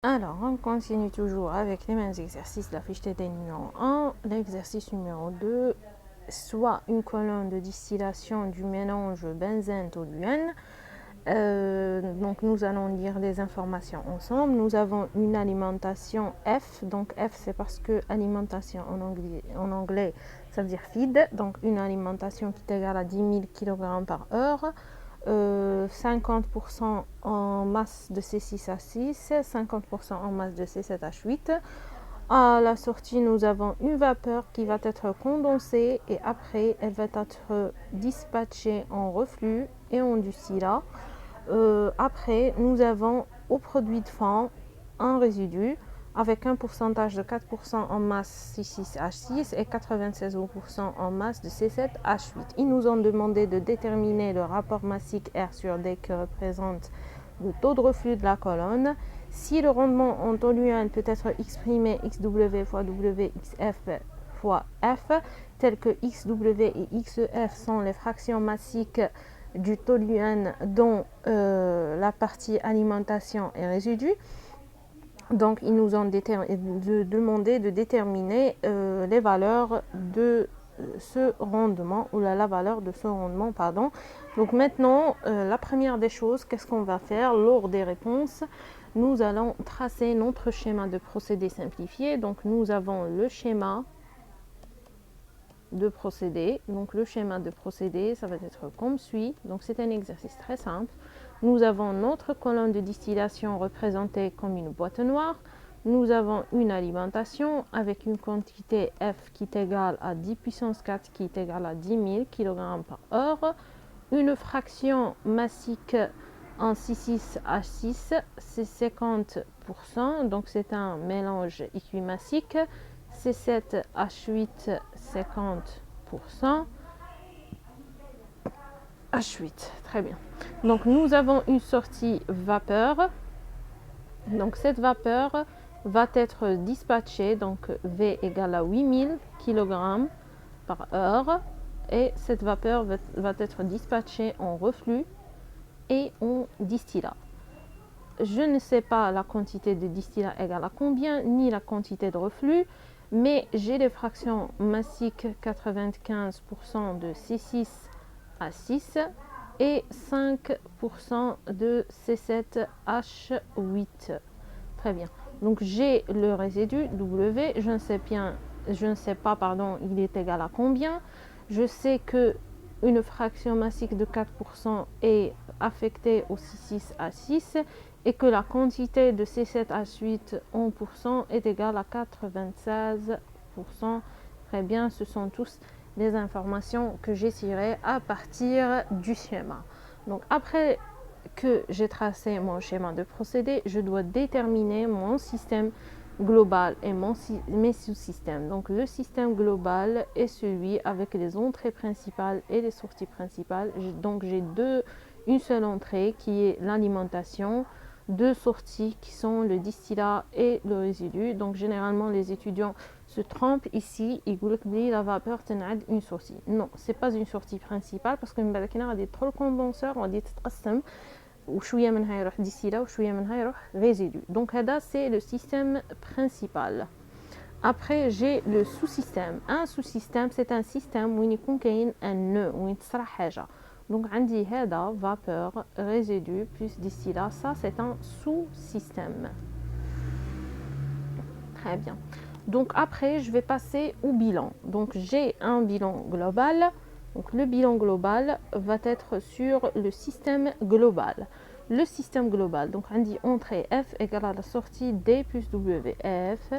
Alors, on continue toujours avec les mêmes exercices. La fiche TD numéro 1, l'exercice numéro 2, soit une colonne de distillation du mélange benzène-toluène. Donc, nous allons lire les informations ensemble. Nous avons une alimentation F. Donc, F, c'est parce que alimentation en anglais, ça veut dire feed. Donc, une alimentation qui est égale à 10 000 kg par heure. 50% en masse de C6H6, 50% en masse de C7H8. À la sortie, nous avons une vapeur qui va être condensée et après, elle va être dispatchée en reflux et en distillat. Après, nous avons au produit de fin un résidu avec un pourcentage de 4% en masse C6H6 et 96% en masse de C7H8. Ils nous ont demandé de déterminer le rapport massique R sur D qui représente le taux de reflux de la colonne. Si le rendement en toluène peut être exprimé XW fois W XF fois F, tel que XW et XEF sont les fractions massiques du toluène dont la partie alimentation et résidu. Donc, ils nous ont demandé de déterminer les valeurs de ce rendement, ou la valeur de ce rendement, pardon. Donc maintenant, la première des choses, qu'est-ce qu'on va faire lors des réponses? Nous allons tracer notre schéma de procédé simplifié. Donc, nous avons le schéma de procédé. Donc, le schéma de procédé, ça va être comme suit. Donc, c'est un exercice très simple. Nous avons notre colonne de distillation représentée comme une boîte noire. Nous avons une alimentation avec une quantité F qui est égale à 10 puissance 4 qui est égale à 10 000 kg par heure. Une fraction massique en C6H6, c'est 50%, donc c'est un mélange équimassique. C7H8, 50%. H8, très bien. Donc nous avons une sortie vapeur. Donc cette vapeur va être dispatchée, donc V égale à 8000 kg par heure. Et cette vapeur va être dispatchée en reflux et en distillat. Je ne sais pas la quantité de distillat égale à combien, ni la quantité de reflux, mais j'ai les fractions massiques 95% de C6H6 et 5% de C7H8. Très bien. Donc j'ai le résidu W, je ne sais pas, il est égal à combien. Je sais que une fraction massique de 4% est affectée au C6H6 et que la quantité de C7H8 en pourcent est égale à 96%. Très bien, ce sont tous les informations que j'ai tirées à partir du schéma. Donc après que j'ai tracé mon schéma de procédé, je dois déterminer mon système global et mes sous-systèmes. Donc le système global est celui avec les entrées principales et les sorties principales. Donc j'ai une seule entrée qui est l'alimentation, deux sorties qui sont le distillat et le résidu. Donc généralement les étudiants se trompent ici, ils disent la vapeur تنعد une sortie. Non, c'est pas une sortie principale parce que بعد كده غادي يدخل الكوندونسور وغادي تتقسم وشويه منها يروح ديستيلا وشويه منها يروح résidu. Donc هذا c'est le système principal. Après j'ai le sous-système. Un sous-système c'est un système وين يكون كاين un nœud وين تصرى حاجه. Donc عندي هذا vapeur, résidu plus distillat, ça c'est un sous-système. Très bien. Donc après, je vais passer au bilan. Donc j'ai un bilan global. Donc le bilan global va être sur le système global. Le système global, donc on dit entrée F égale à la sortie D plus W. F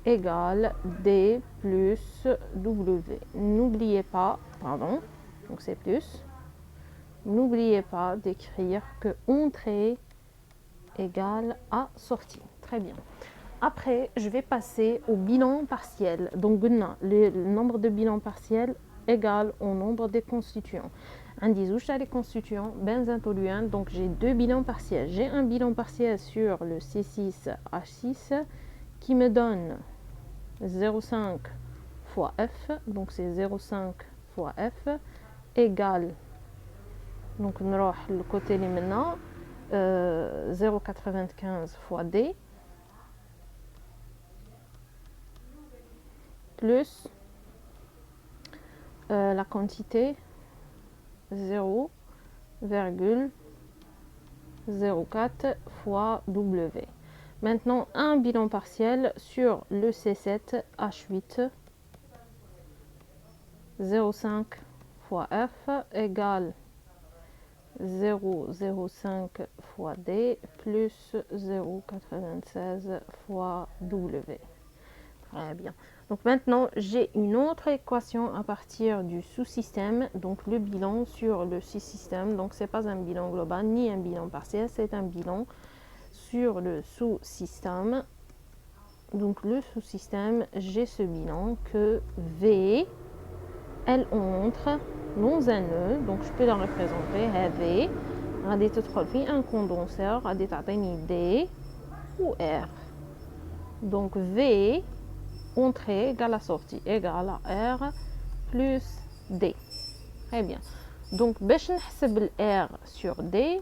égale D plus W. N'oubliez pas, donc c'est plus. N'oubliez pas d'écrire que entrée égale à sortie. Très bien. Après, je vais passer au bilan partiel. Donc, le nombre de bilans partiels égal au nombre des constituants. On dit les constituants, benzène toluène. Donc, j'ai deux bilans partiels. J'ai un bilan partiel sur le C6H6 qui me donne 0,5 fois F. Donc, c'est 0,5 fois F égale, donc, on va le côté maintenant, 0,95 fois D. plus la quantité 0,04 fois W. Maintenant, un bilan partiel sur le C7 H8. 0,5 fois F égale 0,05 fois D plus 0,96 fois W. Très bien. Donc maintenant, j'ai une autre équation à partir du sous-système. Donc le bilan sur le sous-système. Donc ce n'est pas un bilan global ni un bilan partiel, c'est un bilan sur le sous-système. Donc le sous-système, j'ai ce bilan que V, elle entre dans un nœud. Donc je peux la représenter V. غادي تدخل في un condenseur غادي تعطيني D ou R. Donc V entrée égale à sortie égale à R plus D. Très bien. Donc, باش نحسب R sur D,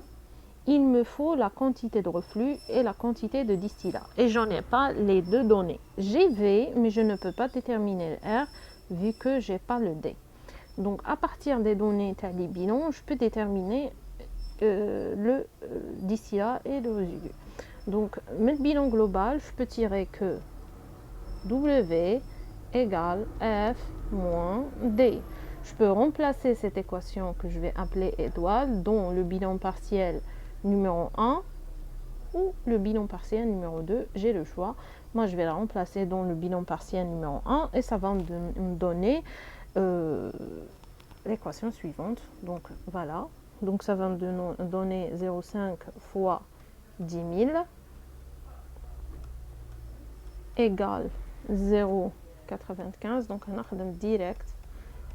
il me faut la quantité de reflux et la quantité de distillat. Et j'en ai pas les deux données. J'ai V, mais je ne peux pas déterminer le R vu que j'ai pas le D. Donc, à partir des données tali bilan, je peux déterminer le distillat et le résidu. Donc, le bilan global, je peux tirer que W égale F moins D. Je peux remplacer cette équation que je vais appeler étoile dans le bilan partiel numéro 1 ou le bilan partiel numéro 2. J'ai le choix. Moi, je vais la remplacer dans le bilan partiel numéro 1 et ça va me donner l'équation suivante. Donc, voilà. Donc, ça va me donner 0,5 fois 10 000 égale 0,95, donc on a direct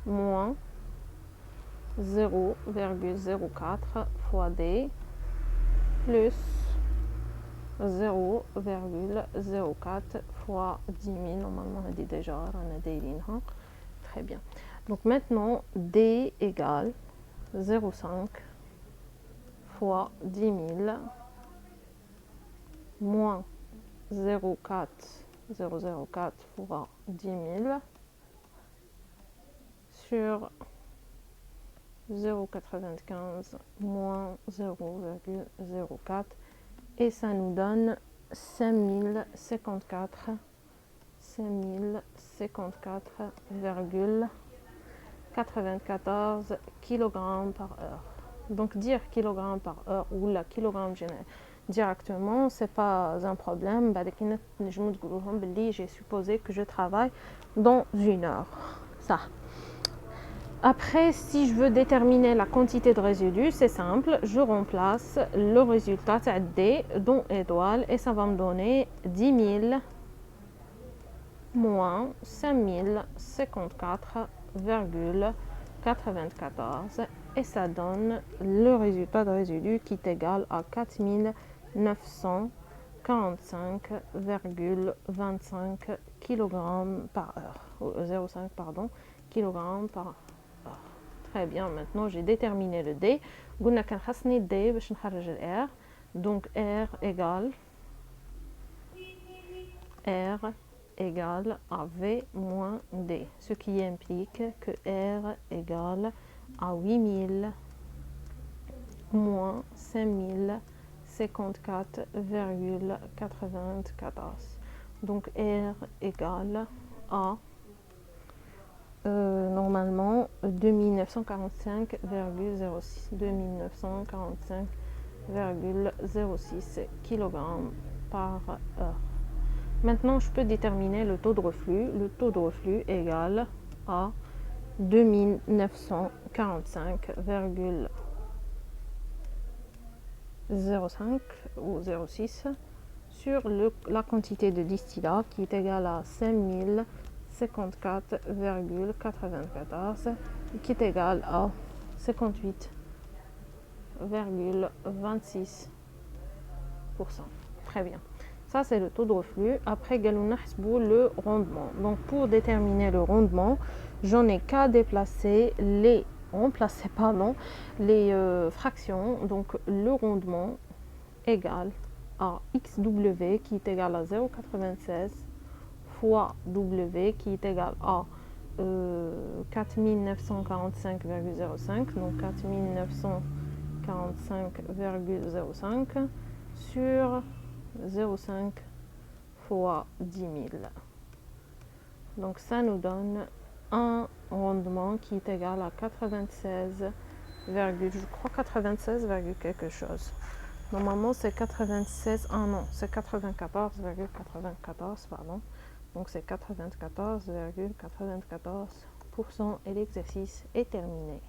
moins 0,04 fois D plus 0,04 fois 10 000. Normalement, on a dit déjà, on a des lignes. Très bien. Donc maintenant, D égale 0,5 fois 10 000 moins 0,04 fois 10 000 sur 0,95 moins 0,04 et ça nous donne 5054,94 kg par heure. Donc dire kg par heure ou la kilogramme directement, c'est pas un problème. J'ai supposé que je travaille dans une heure. Ça. Après, si je veux déterminer la quantité de résidu, c'est simple. Je remplace le résultat D dans étoile et ça va me donner 10 000 moins 5054,94 et ça donne le résultat de résidu qui est égal à 4945,25 kg par heure. 0,5 pardon, kg par heure. Très bien, maintenant j'ai déterminé le D. قلنا كان خاصني D باش نخرج R. Donc R égale à V moins D, ce qui implique que R égale à 8000 moins 5054,94. Donc R égale à normalement 2945,06 2945,06 kg par heure. Maintenant, je peux déterminer le taux de reflux. Le taux de reflux égale à 2945,05 ou 0,6 sur la quantité de distillat qui est égale à 5054,94 qui est égale à 58,26%. Très bien. Ça, c'est le taux de reflux. Après, le rendement. Donc, pour déterminer le rendement, j'en ai qu'à remplacer les fractions. Donc, le rendement égal à XW qui est égal à 0,96 fois W qui est égal à 4945,05, donc 4945,05 sur 0,5 fois 10 000. Donc ça nous donne un rendement qui est égal à 96, je crois 96, quelque chose. Normalement c'est 96, ah non, c'est 94,94, pardon. Donc c'est 94,94% et l'exercice est terminé.